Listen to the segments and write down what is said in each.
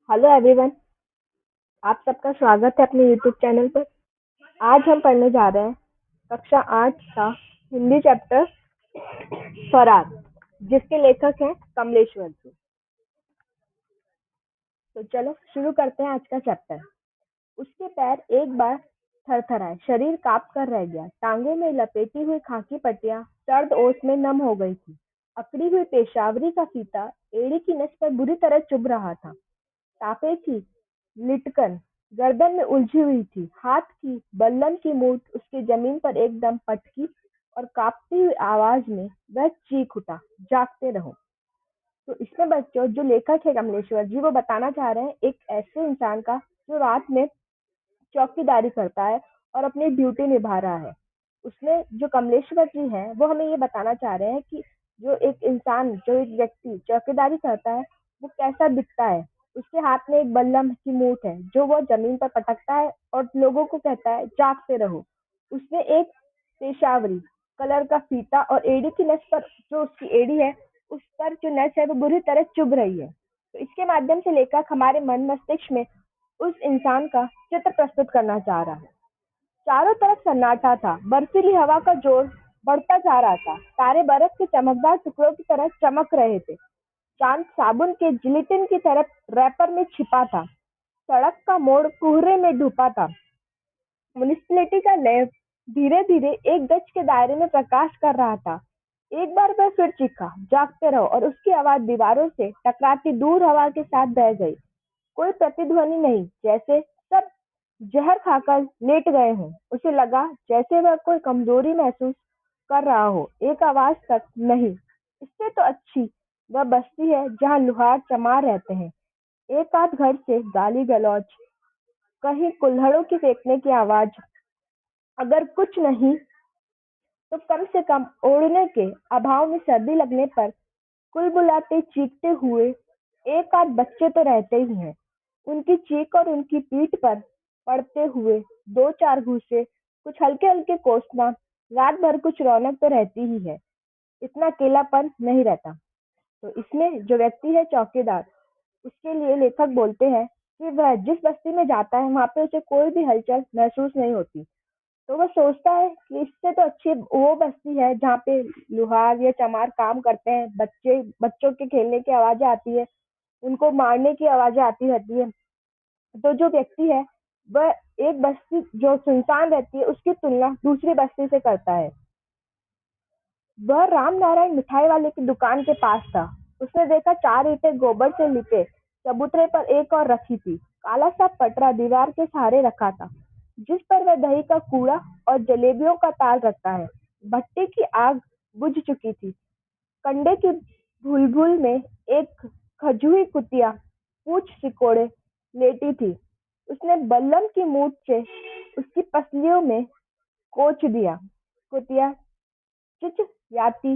Hello everyone. आप सबका स्वागत है अपने यूट्यूब चैनल पर। आज हम पढ़ने जा रहे हैं कक्षा 8 का हिंदी चैप्टर फरार, जिसके लेखक हैं कमलेश्वर जी। तो चलो शुरू करते हैं आज का चैप्टर। उसके पैर एक बार थरथराए, शरीर कांप कर रह गया। टांगों में लपेटी हुई खाकी पट्टियां सर्द ओस में नम हो गई थी। अकड़ी हुई पेशावरी का फीता एड़ी की नस पर बुरी तरह चुभ रहा था। टापे की लिटकन गर्दन में उलझी हुई थी। हाथ की बल्लम की मूठ उसकी जमीन पर एकदम पटकी और कांपती हुई आवाज में वह चीख उठा, जागते रहो। तो इसमें बच्चों जो लेखक है कमलेश्वर जी, वो बताना चाह रहे हैं एक ऐसे इंसान का जो रात में चौकीदारी करता है और अपनी ड्यूटी निभा रहा है। उसमें जो कमलेश्वर जी हैं वो हमें ये बताना चाह रहे हैं कि जो एक इंसान, जो एक व्यक्ति चौकीदारी करता है, वो कैसा दिखता है। उसके हाथ में एक बल्लम की मूठ है जो वो जमीन पर पटकता है और लोगों को कहता है जागते रहो। उसने एक पेशावरी कलर का फीता और एड़ी की नस पर, जो उसकी एड़ी है उस पर जो नस है वो बुरी तरह चुभ रही है। तो इसके माध्यम से लेखक हमारे मन मस्तिष्क में उस इंसान का चित्र प्रस्तुत करना चाह रहा है। चारों तरफ सन्नाटा था। बर्फीली हवा का जोर बढ़ता जा रहा था। तारे बर्फ के चमकदार टुकड़ों की तरह चमक रहे थे। चांद साबुन के जिलेटिन की तरह रैपर में छिपा था। सड़क का मोड़ कोहरे में ढुपा था। म्युनिसिपैलिटी का लैंप धीरे धीरे एक गज के दायरे में प्रकाश कर रहा था। एक बार वह फिर चीखा, जागते रहो, और उसकी आवाज दीवारों से टकराती दूर हवा के साथ बह गई। कोई प्रतिध्वनि नहीं, जैसे सब जहर खाकर लेट गए हों। उसे लगा जैसे वह कोई कमजोरी महसूस कर रहा हो। एक आवाज तक नहीं। इससे तो अच्छी वह बस्ती है जहाँ लुहार चमार रहते हैं। एक आध घर से गाली गलौज, कहीं कुल्हड़ों की फेंकने की आवाज। अगर कुछ नहीं तो कम से कम ओढ़ने के अभाव में सर्दी लगने पर कुलबुलाते चीखते हुए एक आध बच्चे तो रहते ही हैं। उनकी चीख और उनकी पीठ पर पड़ते हुए दो चार घूंसे, कुछ हल्के हल्के कोसना, रात भर कुछ रौनक तो रहती ही है। इतना अकेलापन नहीं रहता। तो इसमें जो व्यक्ति है चौकीदार, उसके लिए लेखक बोलते हैं कि वह जिस बस्ती में जाता है वहां पे उसे कोई भी हलचल महसूस नहीं होती। तो वो सोचता है कि इससे तो अच्छी वो बस्ती है जहाँ पे लुहार या चमार काम करते हैं। बच्चों के खेलने की आवाजें आती है, उनको मारने की आवाजें आती रहती है। तो जो व्यक्ति है वह एक बस्ती जो सुनसान रहती है उसकी तुलना दूसरी बस्ती से करता है। वह राम नारायण मिठाई वाले की दुकान के पास था। उसने देखा चार ईंटें गोबर से लिपे चबूतरे पर एक और रखी थी। काला सा पटरा दीवार के सहारे रखा था, जिस पर वह दही का कूड़ा और जलेबियों का ताल रखता है। भट्टी की आग बुझ चुकी थी। कंडे की भूलभुल में एक खजुई कुतिया पूछ सिकोड़े लेटी थी। उसने बल्लम की मूठ से उसकी पसलियों में कोच दिया। कुतिया चिचियाती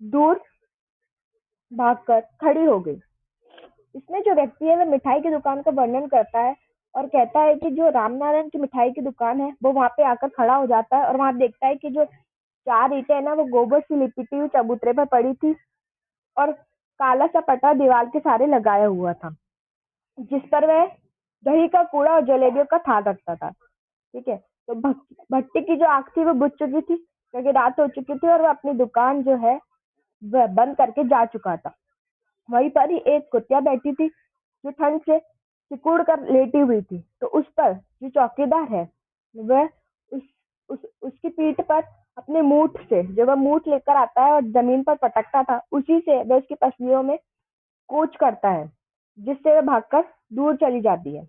दूर भागकर खड़ी हो गई। इसमें जो व्यक्ति है वह मिठाई की दुकान का वर्णन करता है और कहता है कि जो रामनारायण की मिठाई की दुकान है वो वहां पे आकर खड़ा हो जाता है और वहां देखता है कि जो चार ईंटें है ना वो गोबर से लिपटी हुई चबूतरे पर पड़ी थी और काला सा पटा दीवार के सहारे लगाया हुआ था, जिस पर वह दही का कूड़ा और जलेबियों का थाल रखता था। ठीक है। तो भट्टी की जो आग थी वो बुझ चुकी थी क्योंकि रात हो चुकी थी और वह अपनी दुकान जो है वह बंद करके जा चुका था। वहीं पर ही एक कुतिया बैठी थी जो ठंड से सिकुड़ कर लेटी हुई थी। तो उस पर जो चौकीदार है वह उसकी पीठ पर अपने मूठ से, जो वह मूठ लेकर आता है और जमीन पर पटकता था, उसी से वह उसकी पसलियों में कूच करता है, जिससे वह भागकर दूर चली जाती है।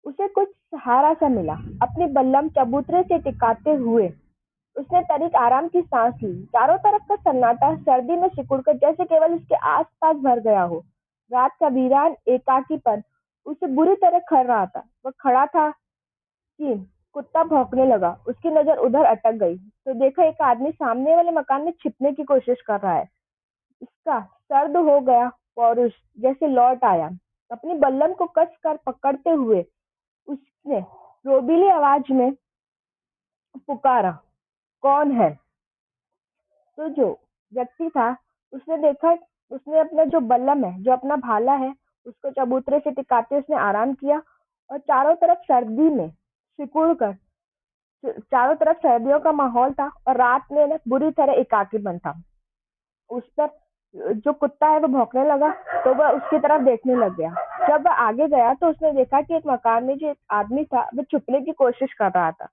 उसे कुछ सहारा सा मिला। अपनी बल्लम चबूतरे से टिकाते हुए उसने तनिक आराम की सांस ली। चारों तरफ का सन्नाटा सर्दी में सिकुड़कर जैसे केवल उसके आसपास भर गया हो। रात का वीरान एकाकीपन उसे बुरी तरह खा रहा था। वह खड़ा था कि कुत्ता भौंकने लगा। उसकी नजर उधर अटक गई तो देखा एक आदमी सामने वाले मकान में छिपने की कोशिश कर रहा है। उसका सर्द हो गया पौरुष जैसे लौट आया। अपनी बल्लम को कस कर पकड़ते हुए उसने रोबीली आवाज में पुकारा, कौन है? तो जो व्यक्ति था उसने देखा, उसने अपना जो बल्लम है, जो अपना भाला है, उसको चबूतरे से टिकाते उसने आराम किया और चारों तरफ सर्दी में सिकुड़ कर चारों तरफ सर्दियों का माहौल था और रात में ना बुरी तरह एकाकीपन था। उस पर जो कुत्ता है वो भौंकने लगा तो वह उसकी तरफ देखने लग गया। जब वह आगे गया तो उसने देखा कि एक मकान में जो एक आदमी था वो छुपने की कोशिश कर रहा था।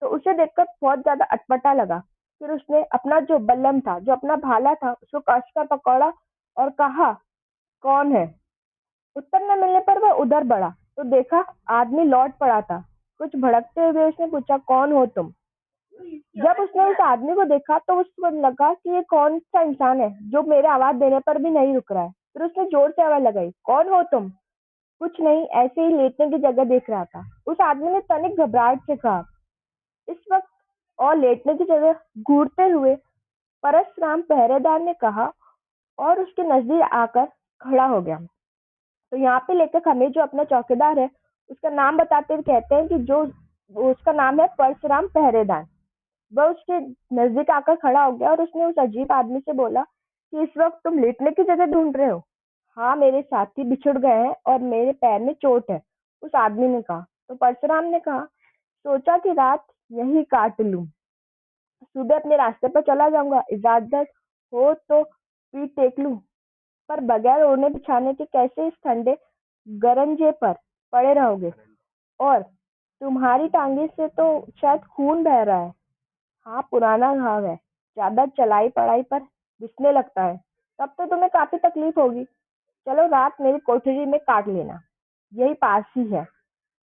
तो उसे देखकर बहुत ज्यादा अटपटा लगा। फिर उसने अपना जो बल्लम था, जो अपना भाला था, उसको कस कर पकड़ा और कहा, कौन है? उत्तर न मिलने पर वह उधर बढ़ा तो देखा आदमी लौट पड़ा था। कुछ भड़कते हुए उसने पूछा, कौन हो तुम? जब उसने उस आदमी को देखा तो उसको लगा कि ये कौन सा इंसान है जो मेरे आवाज देने पर भी नहीं रुक रहा है। फिर उसने जोर से आवाज लगाई, कौन हो तुम? कुछ नहीं, ऐसे ही लेटने की जगह देख रहा था। उस आदमी ने तनिक घबराहट से कहा। इस वक्त और लेटने की जगह घूरते हुए परसराम पहरेदार ने कहा और उसके नजदीक आकर खड़ा हो गया। तो यहाँ पे लेखक हमें जो अपना चौकीदार है उसका नाम बताते हुए कहते हैं कि जो उसका नाम है परशुराम पहरेदार। वह उसके नजदीक आकर खड़ा हो गया और उसने उस अजीब आदमी से बोला कि इस वक्त तुम लेटने की जगह ढूंढ रहे हो? हाँ, मेरे साथी बिछुड़ गए हैं और मेरे पैर में चोट है, उस आदमी ने कहा। तो परशुराम ने कहा, सोचा कि रात यहीं काट लूं, सुबह अपने रास्ते पर चला जाऊंगा, इजाजत हो तो पीठ टेक लूं, पर बगैर ओढ़ने बिछाने के कैसे इस ठंडे गरंजे पर पड़े रहोगे? और तुम्हारी टांगे से तो शायद खून बह रहा है। हाँ, पुराना घाव है, ज्यादा चलाई पढ़ाई पर दिखने लगता है, तब तो तुम्हें काफी तकलीफ होगी। चलो रात मेरी कोठरी में काट लेना, यही पास ही है।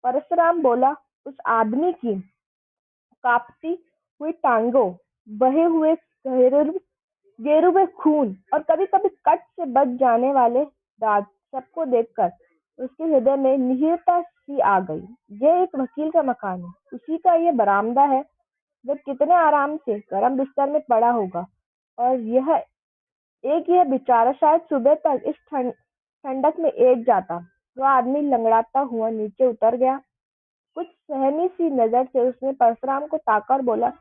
परशुराम बोला। उस आदमी की कांपती हुई टांगों, बहे हुए गेरू में खून और कभी-कभी कट से बच जाने वाले दांत सबको देखकर उसके हृदय में निहिरता सी आ गई। यह एक वकील का मकान है, उसी का ये बरामदा है। वह कितने आराम से गर्म बिस्तर में पड़ा होगा और यह बेचारा शायद सुबह तक इस ठंडक में ऐठ जाता। वह आदमी लंगड़ाता हुआ नीचे उतर गया। कुछ सहमी सी नजर से उसने परशुराम को ताका और बोला,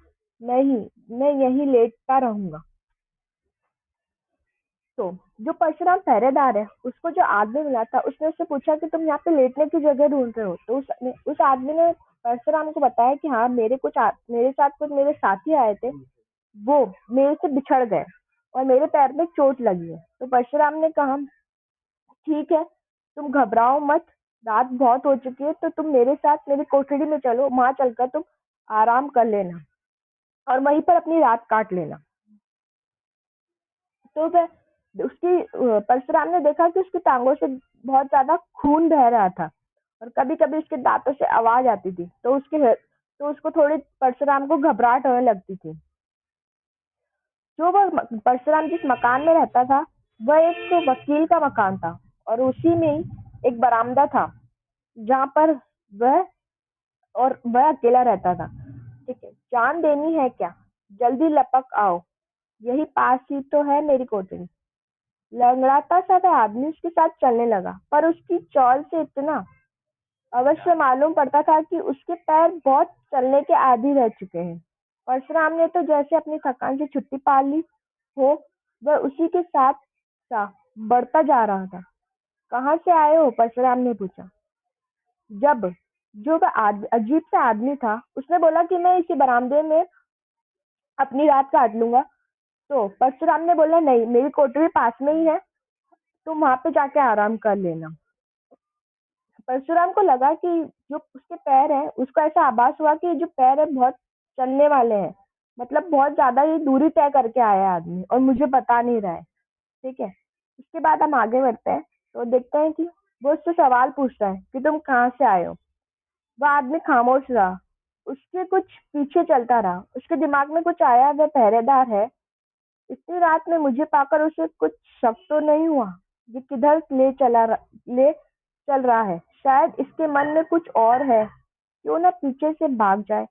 नहीं, मैं यहीं लेटता रहूंगा। तो जो परशुराम पहरेदार है उसको जो आदमी मिला था उसने उससे पूछा कि तुम यहाँ पे लेटने की जगह ढूंढ रहे हो? तो उस आदमी ने परशुराम को बताया कि हाँ, मेरे साथ कुछ मेरे साथी आए थे, वो मेरे से बिछड़ गए और मेरे पैर में चोट लगी है। तो परशुराम ने कहा, ठीक है, तुम घबराओ मत, रात बहुत हो चुकी है तो तुम मेरे साथ मेरी कोठरी में चलो, वहां चलकर तुम आराम कर लेना और वहीं पर अपनी रात काट लेना। तो वह उसकी परशुराम ने देखा कि उसकी टांगों से बहुत ज्यादा खून बह रहा था और कभी कभी उसके दांतों से आवाज आती थी। तो उसको थोड़ी परशुराम को घबराहट होने लगती थी। जो वह परशुराम जिस मकान में रहता था वह एक तो वकील का मकान था और उसी में ही एक बरामदा था जहाँ पर वह वह अकेला रहता था। ठीक है, जान देनी है क्या? जल्दी लपक आओ, यही पास ही तो है मेरी कोठरी। लंगड़ाता सा वह आदमी उसके साथ चलने लगा, पर उसकी चाल से इतना अवश्य मालूम पड़ता था कि उसके पैर बहुत चलने के आदी रह चुके हैं। परशुराम ने तो जैसे अपनी थकान से छुट्टी पा ली हो, वह उसी के साथ सा बढ़ता जा रहा था। कहाँ से आए हो? परशुराम ने पूछा। जब जो वह अजीब सा आदमी था उसने बोला कि मैं इसी बरामदे में अपनी रात काट लूंगा, तो परशुराम ने बोला, नहीं, मेरी कोठरी पास में ही है, तुम वहां पे जाके आराम कर लेना। परशुराम को लगा कि जो उसके पैर हैं उसको ऐसा आभास हुआ कि जो पैर है बहुत चलने वाले हैं, मतलब बहुत ज्यादा ये दूरी तय करके आया है आदमी और मुझे बता नहीं रहा है। ठीक है, उसके बाद हम आगे बढ़ते हैं तो देखते हैं कि वो उससे सवाल पूछ रहा है कि तुम कहाँ से आए हो। वह आदमी खामोश रहा, उसके कुछ पीछे चलता रहा। उसके दिमाग में कुछ आया, वह पहरेदार है, इतनी रात में मुझे पाकर उसे कुछ शक तो नहीं हुआ? ये किधर ले चल रहा है? शायद इसके मन में कुछ और है, क्यों ना पीछे से भाग जाए।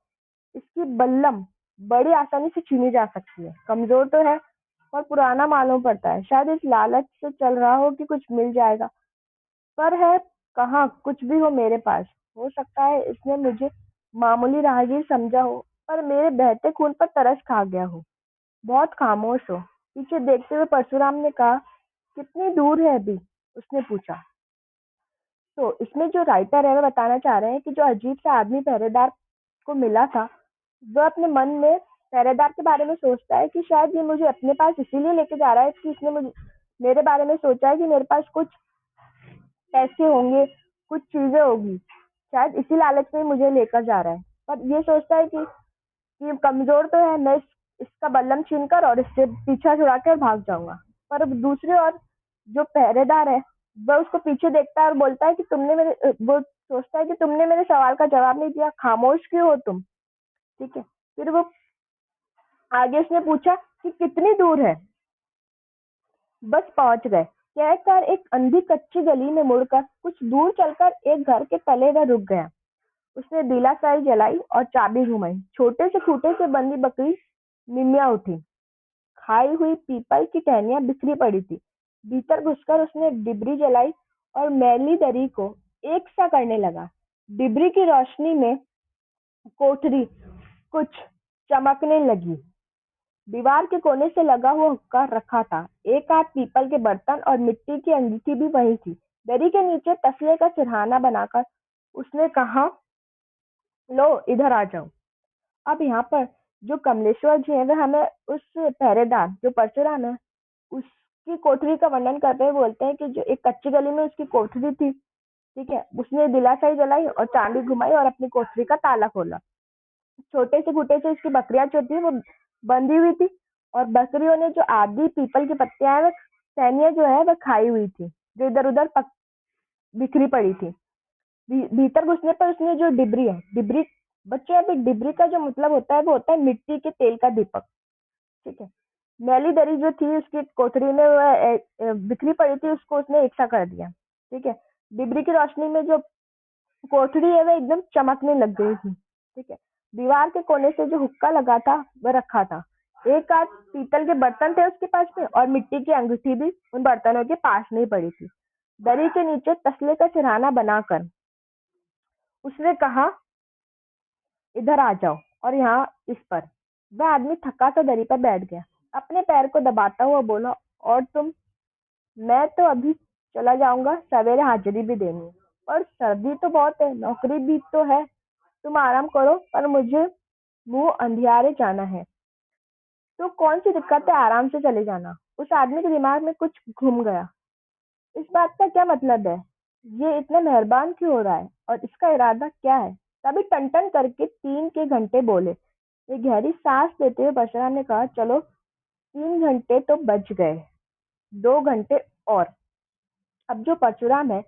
इसकी बल्लम बड़ी आसानी से छीनी जा सकती है, कमजोर तो है पर पुराना मालूम पड़ता है। शायद इस लालच से चल रहा हो कि कुछ मिल जाएगा, पर है कहाँ कुछ भी हो मेरे पास। हो सकता है इसने मुझे मामूली राहगीर समझा हो, पर मेरे बहते खून पर तरस खा गया हो। बहुत खामोश हो। पीछे देखते हुए परशुराम ने कहा, कितनी दूर है अभी? उसने पूछा। तो इसमें जो राइटर है वो बताना चाह रहे हैं कि जो अजीब सा आदमी पहरेदार को मिला था, वो अपने मन में पहरेदार के बारे में सोचता है कि शायद ये मुझे अपने पास इसीलिए लेके जा रहा है कि इसने मुझे मेरे बारे में सोचा है कि मेरे पास कुछ पैसे होंगे, कुछ चीजें होगी, शायद इसी लालच में ही मुझे लेकर जा रहा है। पर ये सोचता है कि कमजोर तो है, मैं इसका बल्लम छीनकर और इससे पीछा छुड़ा कर भाग जाऊंगा। पर अब दूसरी ओर जो पहरेदार है, वह उसको पीछे देखता है और बोलता है कि वो सोचता है कि तुमने मेरे सवाल का जवाब नहीं दिया, खामोश क्यों हो तुम? ठीक है। फिर वो आगे उसने पूछा कि कितनी दूर है? बस पहुंच गए, कहकर एक अंधी कच्ची गली में मुड़कर कुछ दूर चलकर एक घर के तले वह रुक गया। उसने दिलासाई जलाई और चाबी घुमाई। छोटे से खूंटे से बंधी बकरी निमिया उठी। खाई हुई पीपल की टहनियां बिखरी पड़ी थी। भीतर घुसकर उसने डिबरी जलाई और मैली दरी को एक सा करने लगा। डिबरी की रोशनी में कोठरी कुछ चमकने लगी। दीवार के कोने से लगा हुआ हुक्का रखा था। एक आध पीपल के बर्तन और मिट्टी की अंगीठी भी वहीं थी। दरी के नीचे तसले का सिरहाना बनाकर उसने कहा, लो इधर आ जाओ। अब यहाँ पर जो कमलेश्वर जी है, वे हमें उस पहरेदार जो परशुराम है, उसकी कोठरी का वर्णन करते हुए बोलते हैं कि जो एक कच्ची गली में उसकी कोठरी थी। ठीक है। उसने दिलासाई जलाई और चांदी घुमाई और अपनी कोठरी का ताला खोला। छोटे से खूंटे से उसकी बकरियां जो थी वो बंधी हुई थी, और बकरियों ने जो आधी पीपल की पत्तियां है, टहनियां जो है वह खाई हुई थी, जो इधर उधर बिखरी पड़ी थी। भीतर घुसने पर उसने जो डिबरी है, डिबरी बच्चे, अभी डिबरी का जो मतलब होता है वो होता है मिट्टी के तेल का दीपक। ठीक है। मैली दरी जो थी उसकी कोठरी में वह बिखरी पड़ी थी, उसको उसने एक सा कर दिया। ठीक है। डिबरी की रोशनी में जो कोठरी है वह एकदम चमकने लग गई थी। ठीक है। दीवार के कोने से जो हुक्का लगा था वह रखा था। एक आध पीतल के बर्तन थे उसके पास में, और मिट्टी की अंगूठी भी उन बर्तनों के पास में ही पड़ी थी। दरी के नीचे तसले का सिरहाना बनाकर उसने कहा, इधर आ जाओ और यहाँ इस पर। वह आदमी थका सा दरी पर बैठ गया, अपने पैर को दबाता हुआ बोला, और तुम? मैं तो अभी चला जाऊंगा, सवेरे हाजिरी भी देनी है। और सर्दी तो बहुत है, नौकरी भी तो है। तुम आराम करो, पर मुझे मुंह अंधियारे जाना है। तो कौन सी दिक्कत है, आराम से चले जाना। उस आदमी के दिमाग में कुछ घूम गया। इस बात का क्या मतलब है? ये इतना मेहरबान क्यों हो रहा है, और इसका इरादा क्या है? तभी टन-टन करके 3 के घंटे बोले। एक गहरी सांस लेते हुए परशुराम ने कहा, चलो 3 घंटे तो बच गए, 2 घंटे और। अब जो परशुराम है,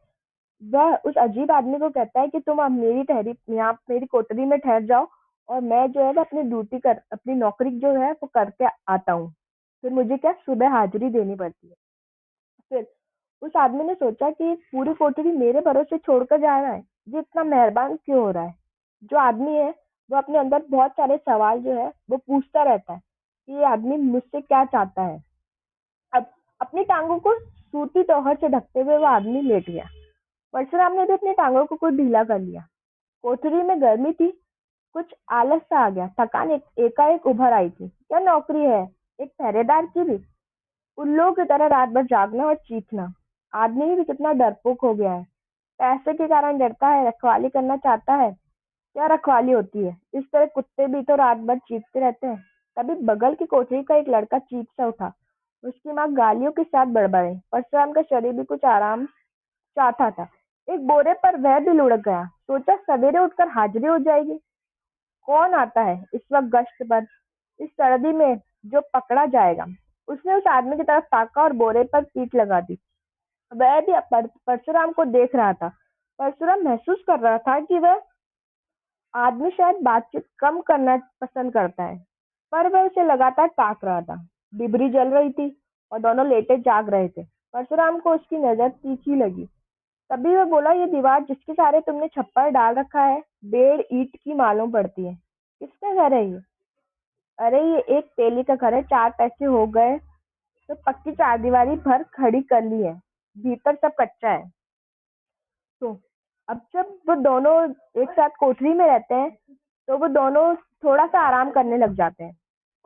वह उस अजीब आदमी को कहता है कि तुम अब मेरी ठहरी यहाँ मेरी कोठरी में ठहर जाओ, और मैं जो है वो अपनी नौकरी जो है वो करके आता हूँ। फिर मुझे क्या सुबह हाजिरी देनी पड़ती है। फिर उस आदमी ने सोचा कि पूरी कोठरी मेरे भरोसे छोड़कर जा रहा है, ये इतना मेहरबान क्यों हो रहा है? जो आदमी है वो अपने अंदर बहुत सारे सवाल जो है वो पूछता रहता है कि ये आदमी मुझसे क्या चाहता है। अब अपनी टांगों को सूती तोहर से ढकते हुए वो आदमी लेट गया। परशुराम ने भी अपनी टांगों को कुछ ढीला कर लिया। कोठरी में गर्मी थी, कुछ आलस सा आ गया, थकान एकाएक उभर आई थी। क्या नौकरी है, एक पहरेदार की भी? उल्लू की तरह रात भर जागना और चीखना। आदमी भी कितना डरपोक हो गया है। पैसे के कारण डरता है, रखवाली करना चाहता है। क्या रखवाली होती है? इस तरह कुत्ते भी तो रात भर चीखते रहते हैं। तभी बगल की कोठरी का एक लड़का चीख सा उठा। उसकी माँ गालियों के साथ बड़बड़ाई। परशुराम का शरीर भी कुछ आराम चाहता था। एक बोरे पर वह भी लुढ़क गया। सोचा सवेरे उठकर हाजिरी हो जाएगी। कौन आता है इस वक्त गश्त पर, इस सर्दी में जो पकड़ा जाएगा? उसने उस आदमी की तरफ ताका और बोरे पर पीठ लगा दी। वह भी परशुराम को देख रहा था। परशुराम महसूस कर रहा था कि वह आदमी शायद बातचीत कम करना पसंद करता है, पर वह उसे लगातार ताक रहा था। डिबरी जल रही थी और दोनों लेटे जाग रहे थे। परशुराम को उसकी नजर तीखी लगी। तभी वह बोला, ये दीवार जिसके सहारे तुमने छप्पर डाल रखा है, 1.5 ईंट की मालूम पड़ती है। किसका घर है ये? अरे ये एक तेली का घर है, 4 पैसे हो गए तो पक्की चारदीवारी भर खड़ी कर ली है, भीतर सब कच्चा है। तो अब जब वो दोनों एक साथ कोठरी में रहते हैं, तो वो दोनों थोड़ा सा आराम करने लग जाते हैं।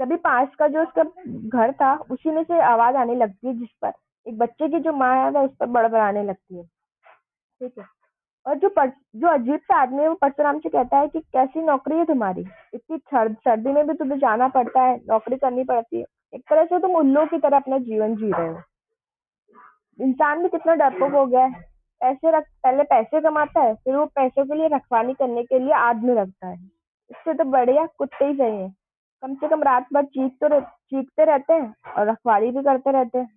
तभी पास का जो उसका घर था, उसी में से आवाज आने लगती है, जिस पर एक बच्चे की जो माँ है वह उस पर बड़बड़ाने लगती है। ठीक है। और जो अजीब सा आदमी है वो परशुराम से कहता है कि कैसी नौकरी है तुम्हारी, इतनी सर्दी में भी तुम्हें जाना पड़ता है, नौकरी करनी पड़ती है, एक तरह से तुम उल्लू की तरह अपना जीवन जी रहे हो। इंसान भी कितना डरपोक हो गया है। पहले पैसे कमाता है, फिर वो पैसों के लिए रखवाली करने के लिए आदमी रखता है। इससे तो बढ़िया कुत्ते ही सही है। कम से कम रात भर चीखते रहते हैं और रखवाली भी करते रहते हैं।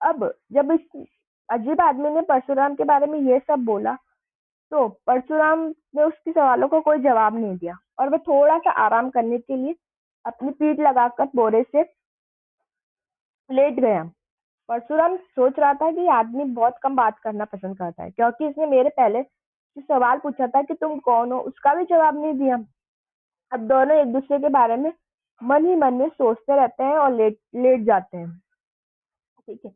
अब जब इस अजीब आदमी ने परशुराम के बारे में ये सब बोला, तो परशुराम ने उसके सवालों को कोई जवाब नहीं दिया और वह थोड़ा सा आराम करने के लिए अपनी पीठ लगाकर बोरे से लेट गया। परशुराम सोच रहा था कि ये आदमी बहुत कम बात करना पसंद करता है, क्योंकि इसने मेरे पहले जो सवाल पूछा था कि तुम कौन हो, उसका भी जवाब नहीं दिया। अब दोनों एक दूसरे के बारे में मन ही मन में सोचते रहते हैं और लेट लेट जाते हैं। ठीक है।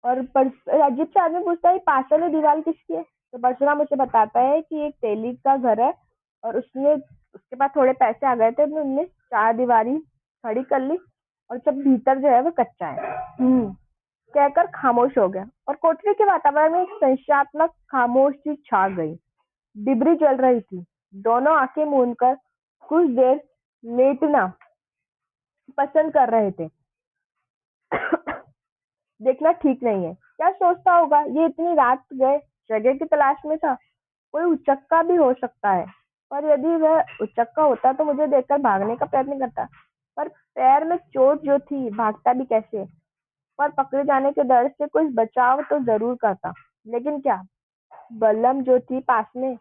और अजीब से आदमी पूछता है पास वाली दीवार किसकी है, तो परशुराम उसे बताता है कि एक तेली का घर है और उसके पास थोड़े पैसे आ गए थे, तो उनने चार दीवारी खड़ी कर ली और सब भीतर जो है वो कच्चा है। कहकर खामोश हो गया और कोठरी के वातावरण में एक संशयात्मक खामोशी छा गई। डिबरी जल रही थी। दोनों आंखें मूंद कर कुछ देर लेटना पसंद कर रहे थे। देखना ठीक नहीं है, क्या सोचता होगा, ये इतनी रात गए जगह की तलाश में था, कोई उचक्का भी हो सकता है। पर यदि वह उचक्का होता तो मुझे देखकर भागने का प्रयत्न करता। पर पैर में चोट जो थी, भागता भी कैसे। पर पकड़े जाने के डर से कुछ बचाव तो जरूर करता, लेकिन क्या। बल्लम जो थी पास में,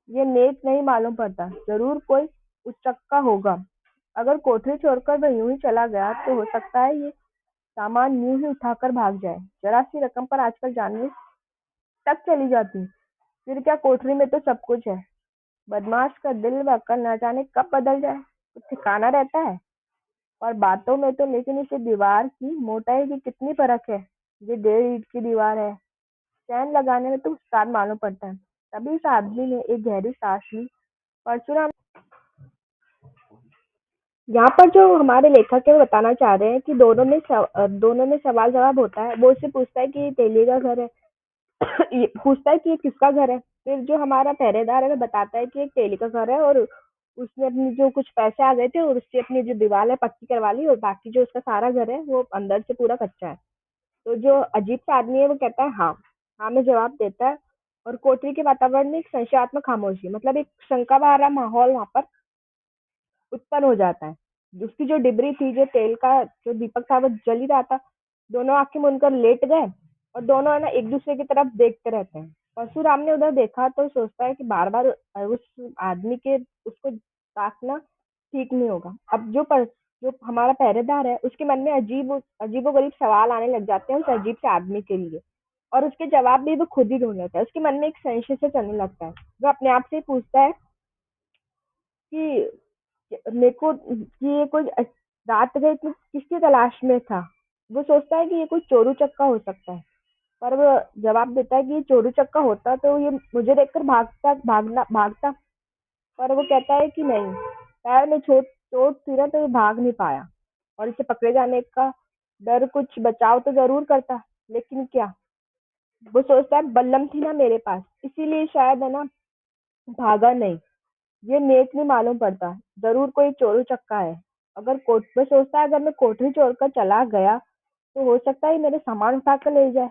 ये नेक नहीं मालूम पड़ता, जरूर कोई उचक्का होगा। अगर कोठरी छोड़कर वह यूं ही चला गया तो हो सकता है ये सामान यूं ही उठाकर भाग जाए। जरा सी रकम पर आजकल जानने तक चली जाती, फिर क्या कोठरी में तो सब कुछ है। बदमाश का दिल व अक्ल न जाने कब बदल जाए, कुछ ठिकाना रहता है। और बातों में तो लेकिन इसे दीवार की मोटाई की कितनी फर्क है। ये 1.5 ईंट की दीवार है, चैन लगाने में तो उस्ताद मालूम पड़ता है। तभी उस आदमी ने एक गहरी सांस ली। परशुराम यहाँ पर जो हमारे लेखक है वो बताना चाह रहे हैं कि दोनों में सवाल जवाब होता है। वो उससे पूछता है कि ये तेली का घर है, ये पूछता है कि ये किसका घर है। फिर जो हमारा पहरेदार है वो बताता है कि एक तेली का घर है और उसने अपनी जो कुछ पैसे आ गए थे और उससे अपनी जो दीवार है पक्की करवा ली, और बाकी जो उसका सारा घर है वो अंदर से पूरा कच्चा है। तो जो अजीब सा आदमी है वो कहता है हाँ। हाँ में जवाब देता है। और कोठरी के वातावरण में एक संशयात्मक खामोशी, मतलब एक शंका भरा माहौल वहां पर उत्पन्न हो जाता है। उसकी जो डिबरी थी, जो तेल का जो दीपक था वो जल ही रहा था। दोनों आंखें मूंद कर लेट गए और दोनों है ना एक दूसरे की तरफ देखते रहते हैं। परशुराम ने उधर देखा तो सोचता है कि बार बार उस आदमी के उसको ताकना ठीक नहीं होगा। अब जो हमारा पहरेदार है उसके मन में अजीबो गरीब सवाल आने लग जाते हैं उस अजीब से आदमी के लिए, और उसके जवाब भी वो खुद ही ढूंढ लेता है। उसके मन में एक संशय से चलने लगता है। वो अपने आप से ही पूछता है कि मेरे को कि ये कोई रात गई थी किसकी तलाश में था। वो सोचता है कि ये कोई चोरू चक्का हो सकता है। पर वो जवाब देता है कि ये चोरू चक्का होता तो ये मुझे देखकर भागता। पर वो कहता है कि नहीं, पैर में चोट थी ना तो ये भाग नहीं पाया, और इसे पकड़े जाने का डर कुछ बचाव तो जरूर करता, लेकिन क्या। वो सोचता है बल्लम थी ना मेरे पास, इसीलिए शायद है ना भागा नहीं। ये नेक नहीं मालूम पड़ता, जरूर कोई चोरू चक्का है। अगर कोट में सोचता है अगर मैं कोठरी छोड़कर चला गया तो हो सकता है मेरे सामान उठा कर ले जाए।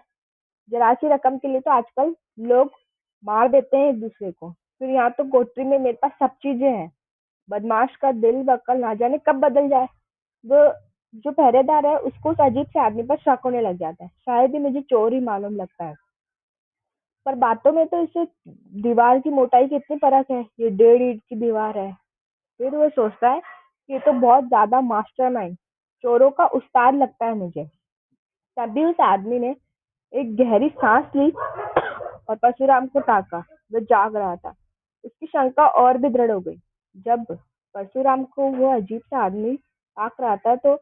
जरा सी रकम के लिए तो आजकल लोग मार देते हैं एक दूसरे को, फिर यहाँ तो कोठरी में मेरे पास सब चीजें हैं। बदमाश का दिल बकल ना जाने कब बदल जाए। वो जो पहरेदार है उसको उस अजीब से आदमी पर शक होने लग जाता है, शायद ही मुझे चोर ही मालूम लगता है। पर बातों में तो इसे दीवार की मोटाई की इतनी फर्क है, ये 1.5 ईंट की दीवार है। फिर वो सोचता है कि ये तो बहुत ज्यादा मास्टरमाइंड, चोरों का उस्ताद लगता है मुझे। तभी उस आदमी ने एक गहरी सांस ली और परशुराम को ताका। वो जाग रहा था। उसकी शंका और भी दृढ़ हो गई। जब परशुराम को वो अजीब सा आदमी ताक रहा था तो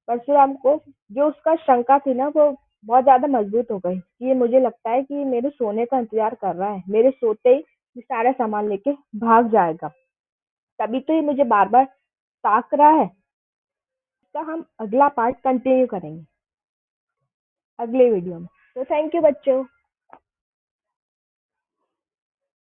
परशुराम को जो उसका शंका थी ना वो बहुत ज्यादा मजबूत हो गई कि ये मुझे लगता है कि ये मेरे सोने का इंतजार कर रहा है, मेरे सोते ही ये सारा सामान लेके भाग जाएगा। तभी तो ये मुझे बार बार ताक रहा है। इसका हम अगला पार्ट कंटिन्यू करेंगे अगले वीडियो में। तो थैंक यू बच्चों।